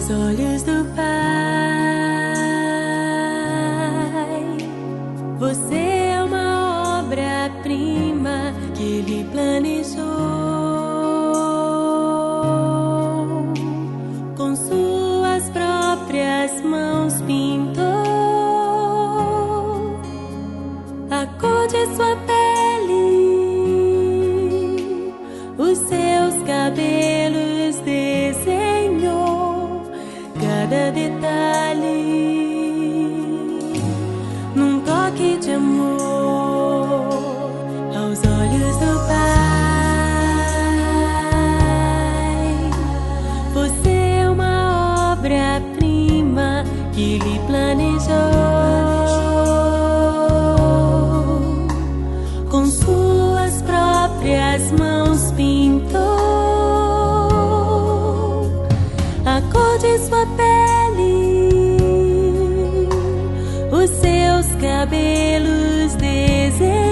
aos olhos do Pai. Você é uma obra-prima que Ele planejou. Com suas próprias mãos pintou a cor de sua pele, os seus cabelos desenhou, cada detalhe num toque de amor aos olhos do Pai. Você é uma obra-prima que Ele planejou. Com suas próprias mãos pintou a cor de sua pele, os seus cabelos desenhou,